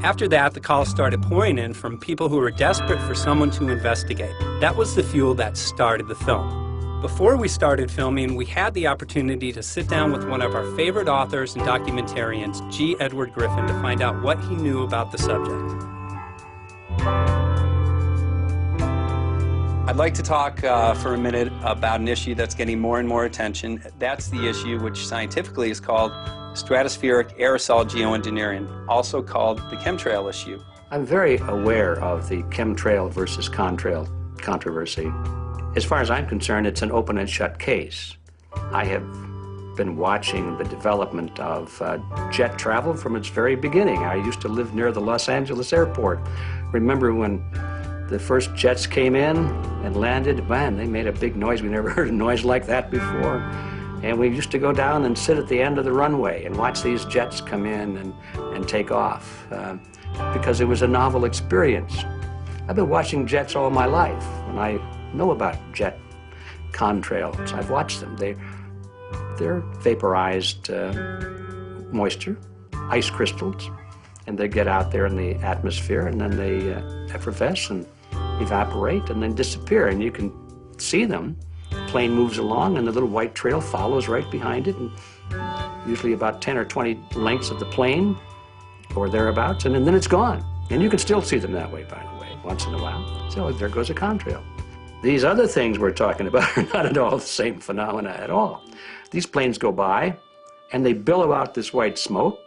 After that, the calls started pouring in from people who were desperate for someone to investigate. That was the fuel that started the film. Before we started filming, we had the opportunity to sit down with one of our favorite authors and documentarians, G. Edward Griffin, to find out what he knew about the subject. I'd like to talk for a minute about an issue that's getting more and more attention. That's the issue which scientifically is called stratospheric aerosol geoengineering, also called the chemtrail issue. I'm very aware of the chemtrail versus contrail controversy. As far as I'm concerned, it's an open and shut case. I have been watching the development of jet travel from its very beginning. I used to live near the Los Angeles airport. Remember when the first jets came in and landed? Man, they made a big noise. We never heard a noise like that before. And we used to go down and sit at the end of the runway and watch these jets come in and take off because it was a novel experience. I've been watching jets all my life, and I know about jet contrails. I've watched them. They're vaporized moisture, ice crystals, and they get out there in the atmosphere, and then they effervesce and evaporate and then disappear, and you can see them. Plane moves along and the little white trail follows right behind it, and usually about 10 or 20 lengths of the plane or thereabouts, and then it's gone. And you can still see them that way, by the way, once in a while. So there goes a contrail. These other things we're talking about are not at all the same phenomena at all. These planes go by and they billow out this white smoke,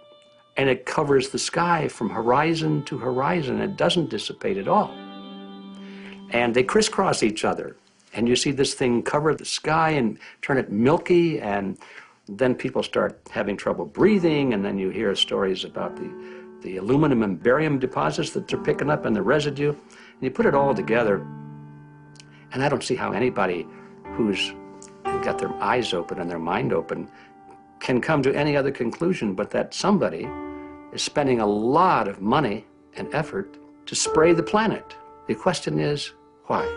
and it covers the sky from horizon to horizon. It doesn't dissipate at all. And they crisscross each other. And you see this thing cover the sky and turn it milky, and then people start having trouble breathing, and then you hear stories about the aluminum and barium deposits that they're picking up and the residue. And you put it all together, and I don't see how anybody who's got their eyes open and their mind open can come to any other conclusion but that somebody is spending a lot of money and effort to spray the planet. The question is, why?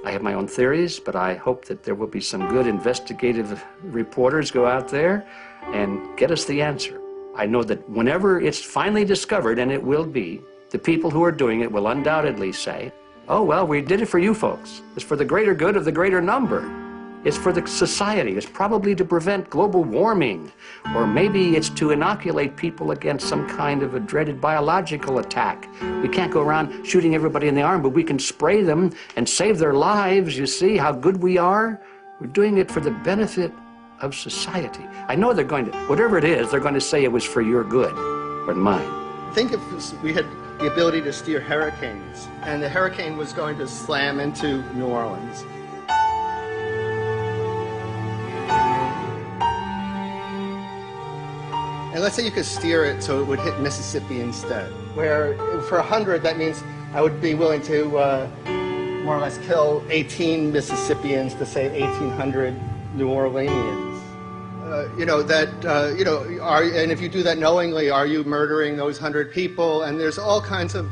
I have my own theories, but I hope that there will be some good investigative reporters go out there and get us the answer. I know that whenever it's finally discovered, and it will be, the people who are doing it will undoubtedly say, oh, well, we did it for you folks. It's for the greater good of the greater number. It's for the society. It's probably to prevent global warming, or maybe it's to inoculate people against some kind of a dreaded biological attack. We can't go around shooting everybody in the arm, but we can spray them and save their lives. You see how good we are? We're doing it for the benefit of society. I know they're going to, whatever it is, they're going to say it was for your good or mine. Think if we had the ability to steer hurricanes, and the hurricane was going to slam into New Orleans. And let's say you could steer it so it would hit Mississippi instead, where for 100, that means I would be willing to more or less kill 18 Mississippians to save 1,800 New Orleanians. And if you do that knowingly, are you murdering those 100 people? And there's all kinds of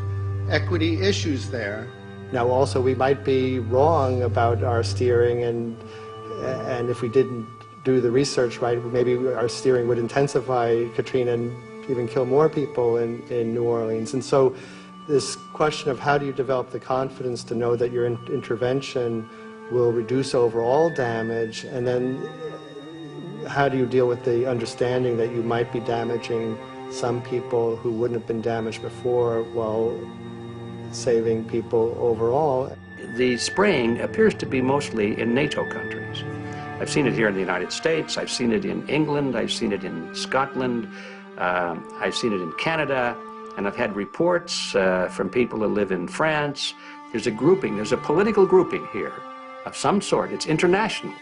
equity issues there. Now, also, we might be wrong about our steering, and if we didn't do the research right, maybe our steering would intensify Katrina and even kill more people in New Orleans. And so this question of how do you develop the confidence to know that your intervention will reduce overall damage, and then how do you deal with the understanding that you might be damaging some people who wouldn't have been damaged before while saving people overall? The spraying appears to be mostly in NATO countries. I've seen it here in the United States, I've seen it in England, I've seen it in Scotland, I've seen it in Canada, and I've had reports from people who live in France. There's a grouping, there's a political grouping here of some sort. It's international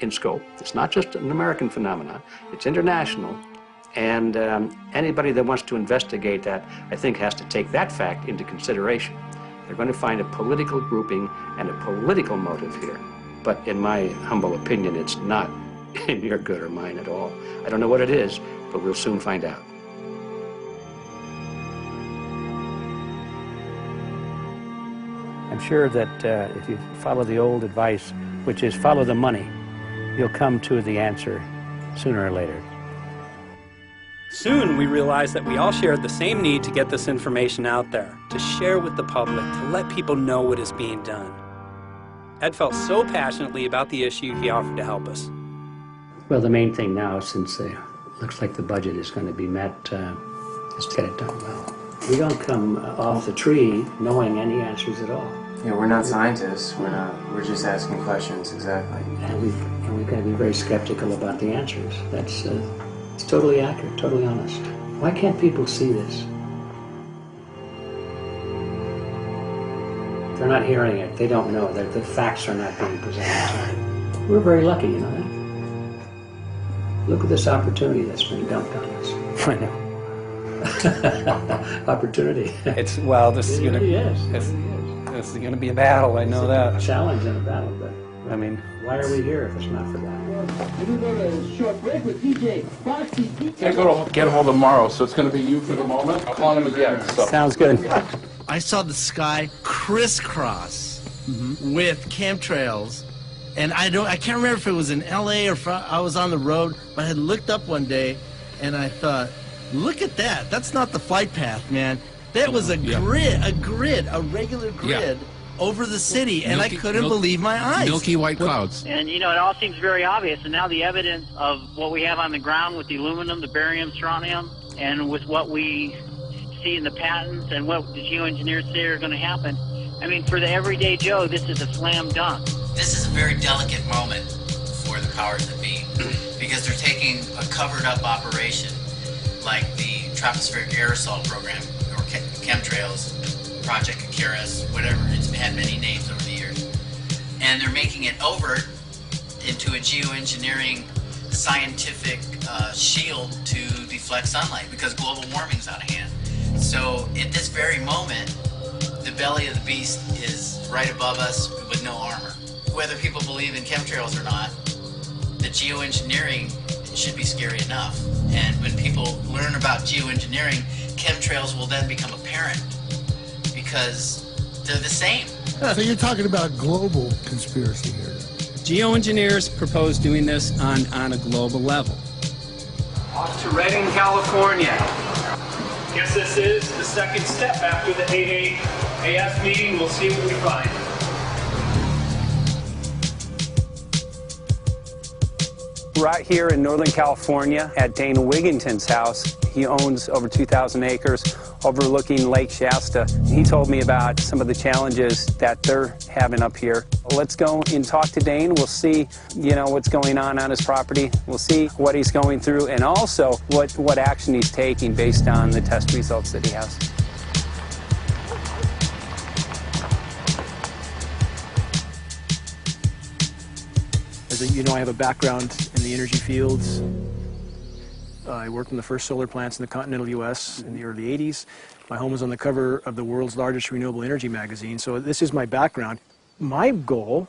in scope. It's not just an American phenomenon, it's international. And anybody that wants to investigate that, I think, has to take that fact into consideration. They're going to find a political grouping and a political motive here. But in my humble opinion, it's not in your good or mine at all. I don't know what it is, but we'll soon find out. I'm sure that if you follow the old advice, which is follow the money, you'll come to the answer sooner or later. Soon, we realized that we all shared the same need to get this information out there, to share with the public, to let people know what is being done. Ed felt so passionately about the issue, he offered to help us. Well, the main thing now, since it looks like the budget is going to be met, is to get it done well. We don't come off the tree knowing any answers at all. Yeah, we're not scientists. We're just asking questions, exactly. And we've got to be very skeptical about the answers. That's it's totally accurate, totally honest. Why can't people see this? They're not hearing it. They don't know that the facts are not being presented. We're very lucky, you know that? Look at this opportunity that's being dumped on us. I know. Opportunity. This is going to be a battle, I know that. A challenge and a battle, but I mean, why are we here if it's not for that? I go to get a hold of Morrow, so it's going to be you for the moment. I'll call him again. So. Sounds good. I saw the sky crisscross with chemtrails, and I can't remember if it was in LA or if I was on the road, but I had looked up one day and I thought, look at that. That's not the flight path, man. That was a grid, a regular grid over the city, and I couldn't believe my eyes. Milky white clouds. And, you know, it all seems very obvious, and now the evidence of what we have on the ground with the aluminum, the barium, strontium, and with what we see in the patents and what the geoengineers say are going to happen, I mean, for the everyday Joe, this is a slam dunk. This is a very delicate moment for the powers that be, because they're taking a covered-up operation like the tropospheric aerosol program, or Chemtrails, Project Icarus, whatever. It's had many names over the years. And they're making it overt into a geoengineering scientific shield to deflect sunlight, because global warming's out of hand. So at this very moment, the belly of the beast is right above us with no armor. Whether people believe in chemtrails or not, the geoengineering should be scary enough. And when people learn about geoengineering, chemtrails will then become apparent, because they're the same. So you're talking about global conspiracy here. Geoengineers propose doing this on a global level. Off to Redding, California. Guess this is the second step after the AAAF meeting. We'll see what we find. Right here in Northern California at Dane Wigington's house. He owns over 2,000 acres overlooking Lake Shasta. He told me about some of the challenges that they're having up here. Let's go and talk to Dane. We'll see, you know, what's going on his property. We'll see what he's going through, and also what action he's taking based on the test results that he has. As you know, I have a background in the energy fields. I worked in the first solar plants in the continental U.S. in the early 80s. My home was on the cover of the world's largest renewable energy magazine, so this is my background. My goal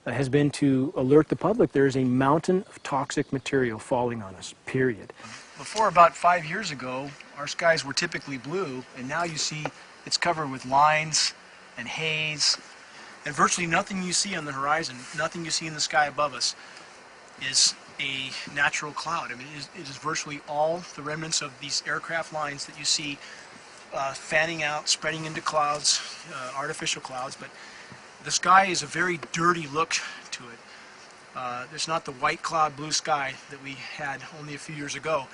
has been to alert the public there is a mountain of toxic material falling on us, period. Before about 5 years ago, our skies were typically blue, and now you see it's covered with lines and haze, and virtually nothing you see on the horizon, nothing you see in the sky above us is a natural cloud. I mean, it is virtually all the remnants of these aircraft lines that you see fanning out, spreading into clouds, artificial clouds, but the sky is a very dirty look to it. There's not the white cloud blue sky that we had only a few years ago,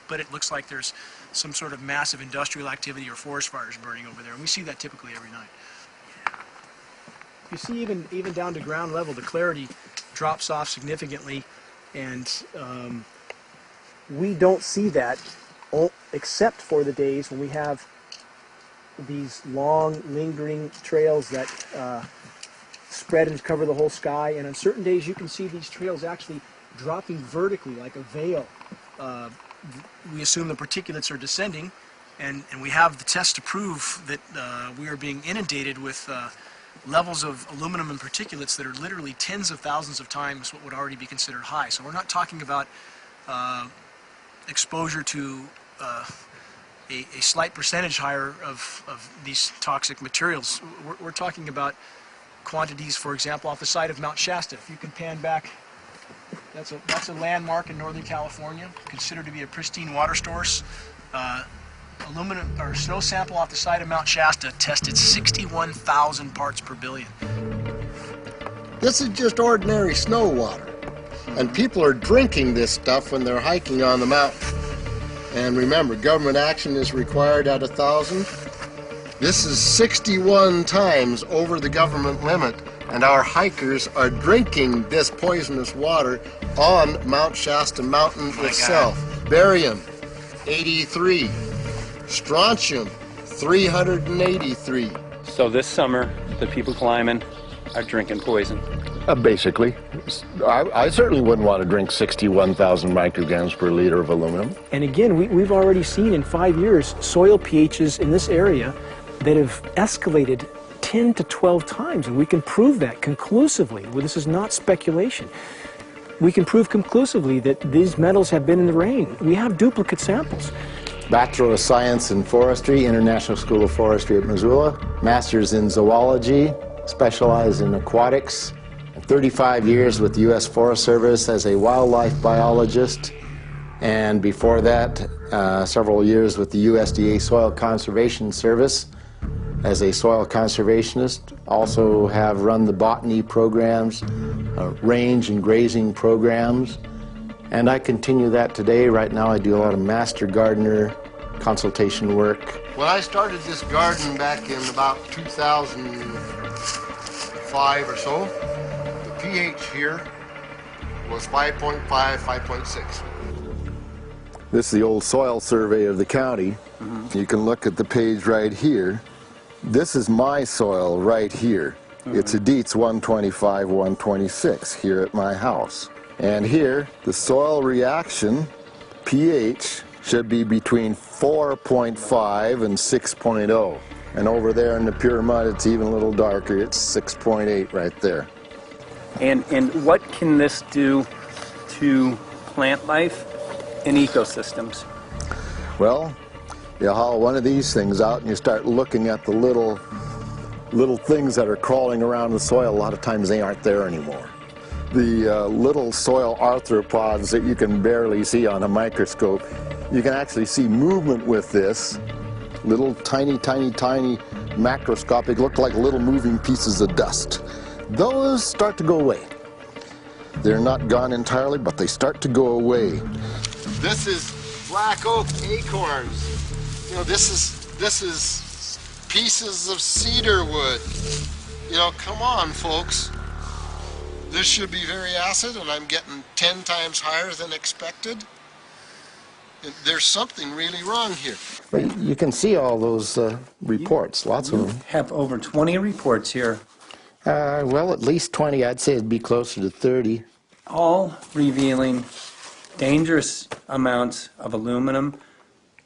but it looks like there's some sort of massive industrial activity or forest fires burning over there, and we see that typically every night. You see, even down to ground level, the clarity drops off significantly, and we don't see that except for the days when we have these long, lingering trails that spread and cover the whole sky, and on certain days you can see these trails actually dropping vertically like a veil. We assume the particulates are descending, and we have the test to prove that we are being inundated with levels of aluminum and particulates that are literally tens of thousands of times what would already be considered high. So we're not talking about exposure to a slight percentage higher of these toxic materials. We're talking about quantities, for example, off the side of Mount Shasta. If you can pan back That's a landmark in Northern California, considered to be a pristine water source. Aluminum or snow sample off the side of Mount Shasta tested 61,000 parts per billion. This is just ordinary snow water. And people are drinking this stuff when they're hiking on the mountain. And remember, government action is required at 1,000. This is 61 times over the government limit, and our hikers are drinking this poisonous water on Mount Shasta Mountain itself. God. Barium, 83. Strontium, 383. So this summer, the people climbing are drinking poison. Basically. I certainly wouldn't want to drink 61,000 micrograms per liter of aluminum. And again, we've already seen in 5 years soil pHs in this area that have escalated 10 to 12 times, and we can prove that conclusively. Well, this is not speculation. We can prove conclusively that these metals have been in the rain. We have duplicate samples. Bachelor of Science in Forestry, International School of Forestry at Missoula. Master's in Zoology, specialized in aquatics. 35 years with the U.S. Forest Service as a wildlife biologist. And before that, several years with the USDA Soil Conservation Service as a soil conservationist. Also have run the botany programs, range and grazing programs. And I continue that today. Right now I do a lot of master gardener consultation work. When I started this garden back in about 2005 or so, the pH here was 5.5, 5.6. This is the old soil survey of the county. You can look at the page right here. This is my soil right here. It's a Dietz 125, 126 here at my house. And here, the soil reaction pH should be between 4.5 and 6.0. And over there in the pure mud, it's even a little darker. It's 6.8 right there. And what can this do to plant life and ecosystems? Well, you haul one of these things out and you start looking at the little things that are crawling around the soil. A lot of times they aren't there anymore. The little soil arthropods that you can barely see on a microscope, you can actually see movement with this. Little tiny macroscopic, look like little moving pieces of dust. Those start to go away. They're not gone entirely, but they start to go away. This is black oak acorns. You know, this is pieces of cedar wood. You know, come on, folks. This should be very acid, and I'm getting 10 times higher than expected. There's something really wrong here. You can see all those reports, lots of them. Have over 20 reports here. Well, at least 20. I'd say it'd be closer to 30. All revealing dangerous amounts of aluminum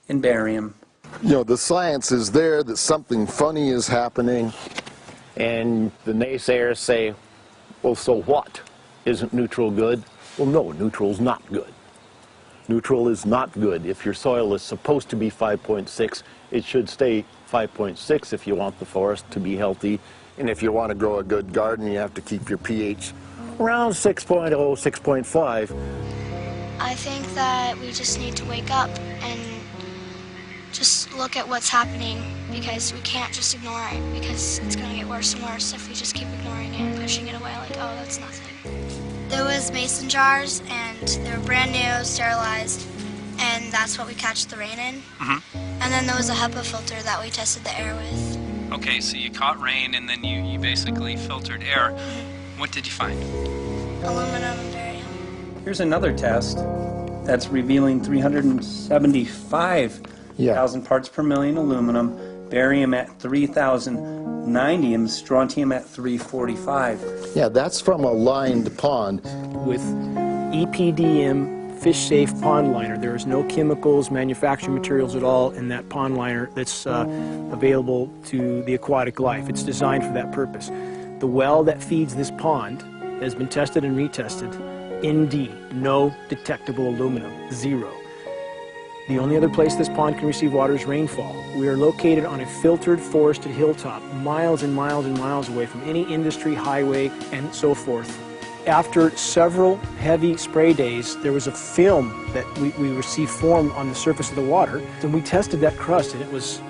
and barium. You know, the science is there that something funny is happening. And the naysayers say, well, so what? Isn't neutral good? Well, no, neutral's not good. Neutral is not good. If your soil is supposed to be 5.6, it should stay 5.6 if you want the forest to be healthy. And if you want to grow a good garden, you have to keep your pH around 6.0, 6.5. I think that we just need to wake up and just look at what's happening, because we can't just ignore it, because it's going to get worse and worse if we just keep ignoring it and pushing it away like, oh, that's nothing. There was mason jars, and they were brand new, sterilized, and that's what we catch the rain in. And then there was a HEPA filter that we tested the air with. Okay, so you caught rain and then you basically filtered air. What did you find? Aluminum and barium. Here's another test that's revealing 375,000 parts per million aluminum, barium at 3,090, and strontium at 345. Yeah, that's from a lined pond. With EPDM fish-safe pond liner. There is no chemicals, manufacturing materials at all in that pond liner that's available to the aquatic life. It's designed for that purpose. The well that feeds this pond has been tested and retested. ND, no detectable aluminum, 0. The only other place this pond can receive water is rainfall. We are located on a filtered, forested hilltop, miles and miles and miles away from any industry, highway, and so forth. after several heavy spray days, there was a film that we received form on the surface of the water, and we tested that crust, and it was